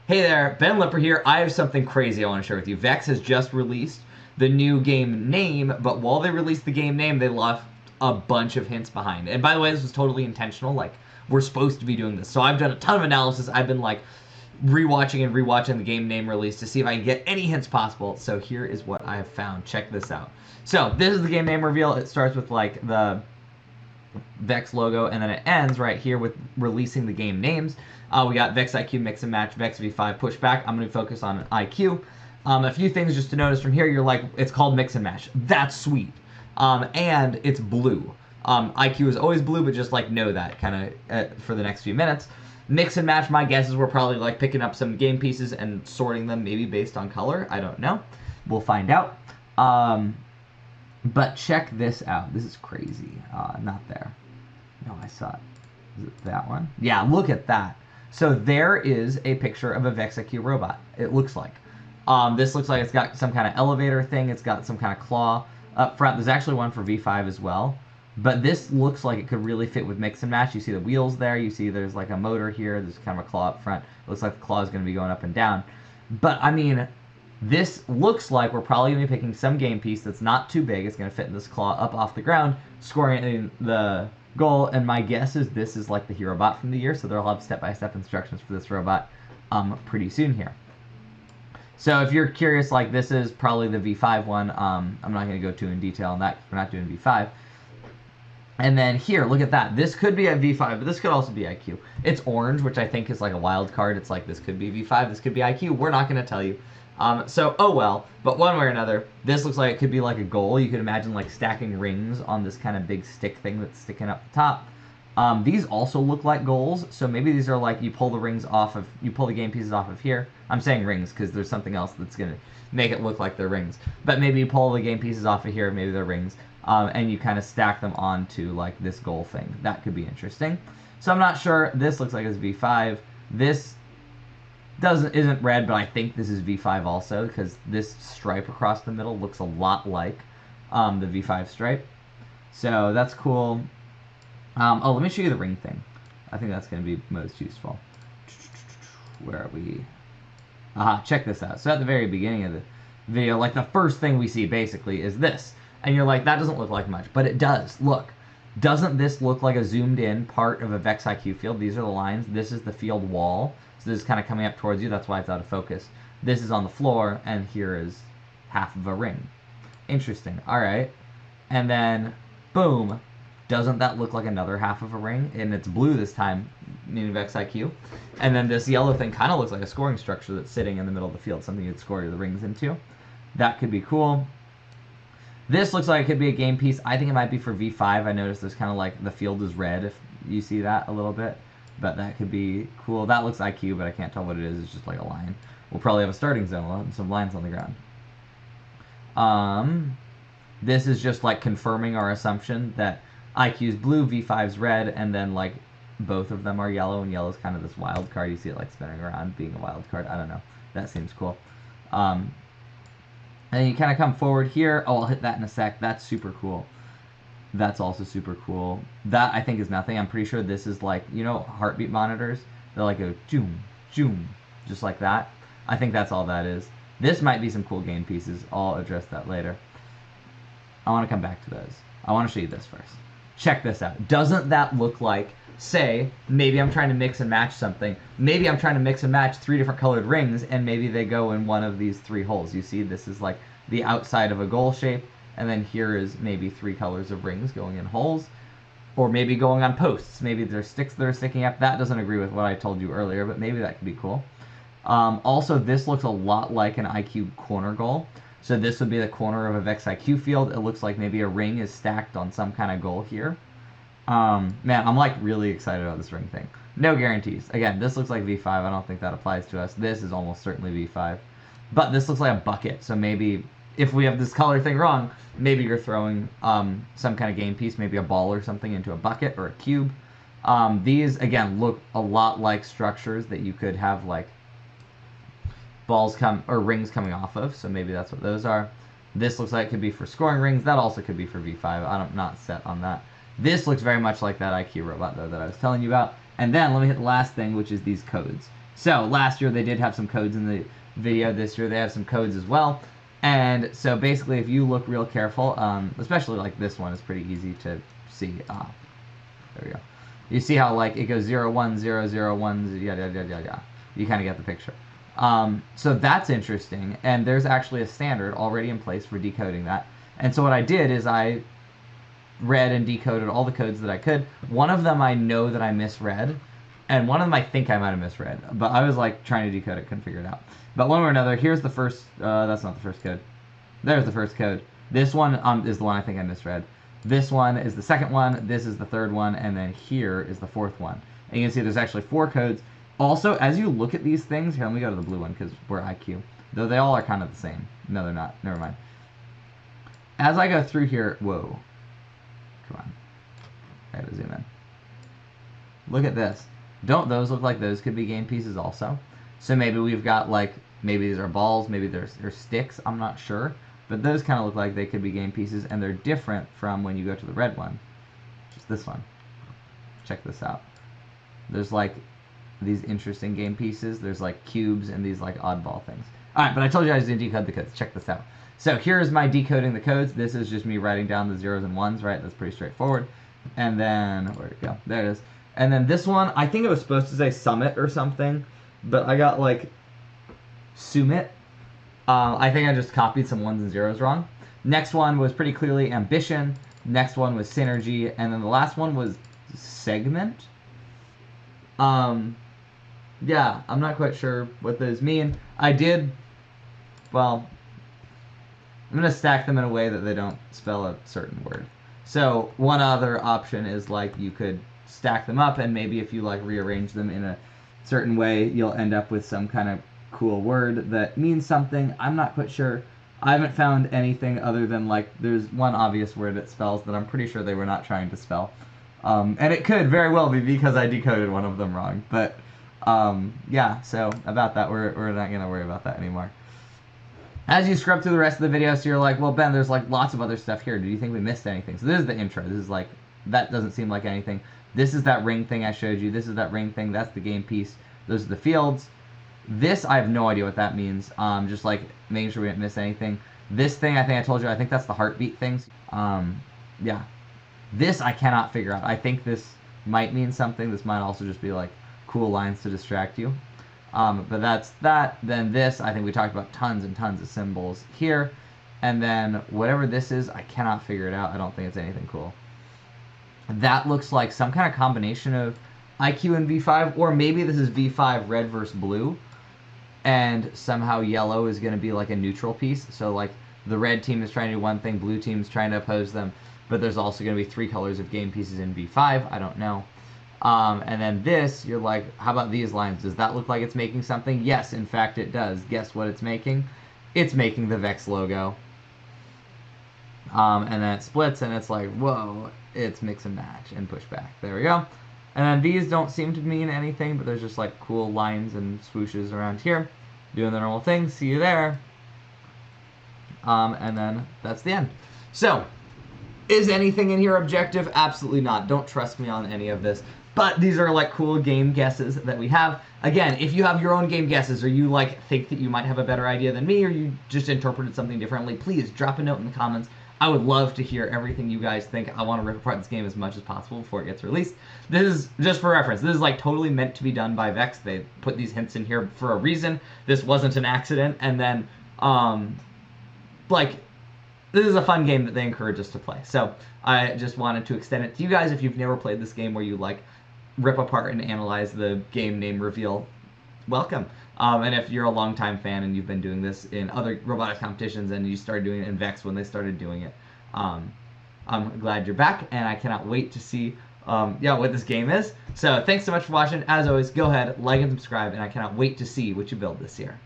Hey there, Ben Lipper here. I have something crazy I want to share with you. VEX has just released the new game name, but while they released the game name, they left a bunch of hints behind. And by the way, this was totally intentional. Like, we're supposed to be doing this. So I've done a ton of analysis. I've been like rewatching and rewatching the game name release to see if I can get any hints possible. So here is what I have found. Check this out. So this is the game name reveal. It starts with like the VEX logo, and then it ends right here with releasing the game names. We got VEX IQ Mix and Match, VEX V5 Pushback. I'm going to focus on IQ. A few things just to notice from here. You're like, it's called Mix and Match. That's sweet. And it's blue. IQ is always blue, but just like know that kind of for the next few minutes. Mix and Match, my guess is we're probably like picking up some game pieces and sorting them maybe based on color. I don't know. We'll find out. But check this out. This is crazy. Not there. No, I saw it. Is it that one? Yeah, look at that. So there is a picture of a VEX IQ robot, it looks like. This looks like it's got some kind of elevator thing. It's got some kind of claw up front. There's actually one for V5 as well. But this looks like it could really fit with Mix and Match. You see the wheels there. You see there's like a motor here. There's kind of a claw up front. It looks like the claw is going to be going up and down. But, I mean, this looks like we're probably going to be picking some game piece that's not too big. It's going to fit in this claw up off the ground, scoring it in the goal. And my guess is this is like the hero bot from the year, so they'll have step-by-step instructions for this robot pretty soon here. So if you're curious, like this is probably the V5 one. I'm not going to go too in detail on that. We're not doing V5. And then here, look at that. This could be a V5, but this could also be IQ. It's orange, which I think is like a wild card. It's like this could be V5, this could be IQ. We're not going to tell you. So, oh well. But one way or another, this looks like it could be like a goal. You could imagine like stacking rings on this kind of big stick thing that's sticking up the top. These also look like goals. So maybe these are like you pull the rings off of, you pull the game pieces off of here. I'm saying rings because there's something else that's going to make it look like they're rings. But maybe you pull the game pieces off of here, maybe they're rings. And you kind of stack them onto like this goal thing. That could be interesting. So I'm not sure. This looks like it's V5. This isn't red, but I think this is V5 also because this stripe across the middle looks a lot like the V5 stripe. So that's cool. Oh, let me show you the ring thing. I think that's going to be most useful. Where are we? Check this out. So at the very beginning of the video, like the first thing we see basically is this. And you're like, that doesn't look like much. But it does. Look. Doesn't this look like a zoomed in part of a VEX IQ field? These are the lines. This is the field wall. So this is kind of coming up towards you. That's why it's out of focus. This is on the floor. And here is half of a ring. Interesting. All right. And then, boom. Doesn't that look like another half of a ring? And it's blue this time, meaning VEX IQ. And then this yellow thing kind of looks like a scoring structure that's sitting in the middle of the field. Something you'd score the rings into. That could be cool. This looks like it could be a game piece. I think it might be for V5. I noticed there's kind of like the field is red, if you see that a little bit. But that could be cool. That looks IQ, but I can't tell what it is. It's just like a line. We'll probably have a starting zone and some lines on the ground. This is just like confirming our assumption that IQ is blue, V5 is red, and then like both of them are yellow, and yellow is kind of this wild card. You see it like spinning around, being a wild card. I don't know. That seems cool. And you kind of come forward here. Oh, I'll hit that in a sec. That's super cool. That's also super cool. That, I think, is nothing. I'm pretty sure this is like, you know, heartbeat monitors? They're like a zoom, zoom, just like that. I think that's all that is. This might be some cool game pieces. I'll address that later. I want to come back to those. I want to show you this first. Check this out. Doesn't that look like, say, maybe I'm trying to mix and match something. Maybe I'm trying to mix and match 3 different colored rings, and maybe they go in one of these 3 holes. You see, this is like the outside of a goal shape, and then here is maybe 3 colors of rings going in holes, or maybe going on posts. Maybe there's sticks that are sticking up. That doesn't agree with what I told you earlier, but maybe that could be cool. Also, this looks a lot like an IQ corner goal. So this would be the corner of a VEX IQ field. It looks like maybe a ring is stacked on some kind of goal here. Man, I'm like really excited about this ring thing. No guarantees. Again, this looks like V5. I don't think that applies to us. This is almost certainly V5. But this looks like a bucket. So maybe if we have this color thing wrong, maybe you're throwing some kind of game piece, maybe a ball or something into a bucket or a cube. These, again, look a lot like structures that you could have like rings coming off of. So maybe that's what those are. This looks like it could be for scoring rings. That also could be for V5. I'm not set on that. This looks very much like that IQ robot, though, that I was telling you about. And then let me hit the last thing, which is these codes. So last year they did have some codes in the video. This year they have some codes as well. And so basically, if you look real careful, especially like this one is pretty easy to see. There we go. You see how like it goes 0, 1, 0, 0, 1, yada, yada, yada, yada. You kind of get the picture. So that's interesting. And there's actually a standard already in place for decoding that. And so what I did is I read and decoded all the codes that I could. One of them I know that I misread. And one of them I think I might have misread. But I was like trying to decode it, couldn't figure it out. But one way or another, here's the first, that's not the first code. There's the first code. This one is the one I think I misread. This one is the second one, this is the third one, and then here is the fourth one. And you can see there's actually 4 codes. Also, as you look at these things, here, let me go to the blue one because we're IQ. Though they all are kind of the same. No, they're not. Never mind. As I go through here, whoa. Come on. I gotta zoom in. Look at this. Don't those look like those could be game pieces also? So maybe we've got like, maybe these are balls, maybe they're sticks, I'm not sure. But those kind of look like they could be game pieces, and they're different from when you go to the red one. Just this one. Check this out. There's like these interesting game pieces. There's like cubes and these like oddball things. Alright, but I told you I was going to decode the codes. Check this out. So here's my decoding the codes. This is just me writing down the zeros and ones, right? That's pretty straightforward. And then, where'd it go? There it is. And then this one, I think it was supposed to say summit or something, but I got like Sumit. I think I just copied some ones and zeros wrong. Next one was pretty clearly ambition. Next one was synergy. And then the last one was segment. Yeah, I'm not quite sure what those mean. Well, I'm going to stack them in a way that they don't spell a certain word. So one other option is like you could stack them up, and maybe if you like rearrange them in a certain way, you'll end up with some kind of cool word that means something. I'm not quite sure. I haven't found anything other than like there's one obvious word it spells that I'm pretty sure they were not trying to spell. And it could very well be because I decoded one of them wrong. But yeah, so about that, we're not going to worry about that anymore. As you scrub through the rest of the video, so you're like, well, Ben, there's like lots of other stuff here. Do you think we missed anything? So this is the intro. This is like, that doesn't seem like anything. This is that ring thing I showed you. This is that ring thing. That's the game piece. Those are the fields. This, I have no idea what that means. Just like making sure we didn't miss anything. This thing, I think I told you, I think that's the heartbeat things. Yeah. This I cannot figure out. I think this might mean something. This might also just be like cool lines to distract you. But that's that. Then this, I think we talked about tons and tons of symbols here. And then whatever this is, I cannot figure it out. I don't think it's anything cool. That looks like some kind of combination of IQ and V5, or maybe this is V5 red versus blue, and somehow yellow is going to be like a neutral piece. So like the red team is trying to do one thing, blue team is trying to oppose them, but there's also going to be 3 colors of game pieces in V5. I don't know. And then this, you're like, how about these lines? Does that look like it's making something? Yes, in fact it does. Guess what it's making? It's making the VEX logo. And then it splits, and it's like, whoa, it's mix and match and push back. There we go. And then these don't seem to mean anything, but there's just like cool lines and swooshes around here doing the normal thing. See you there. And then that's the end. So, is anything in here objective? Absolutely not. Don't trust me on any of this. But these are like cool game guesses that we have. Again, if you have your own game guesses, or you like think that you might have a better idea than me, or you just interpreted something differently, please drop a note in the comments. I would love to hear everything you guys think. I want to rip apart this game as much as possible before it gets released. This is, just for reference, this is like totally meant to be done by VEX. They put these hints in here for a reason. This wasn't an accident. And then, like, this is a fun game that they encourage us to play. So I just wanted to extend it to you guys. If you've never played this game where you, like, rip apart and analyze the game name reveal, welcome. And if you're a longtime fan and you've been doing this in other robotics competitions and you started doing it in VEX when they started doing it, I'm glad you're back, and I cannot wait to see what this game is. So thanks so much for watching. As always, go ahead, like and subscribe, and I cannot wait to see what you build this year.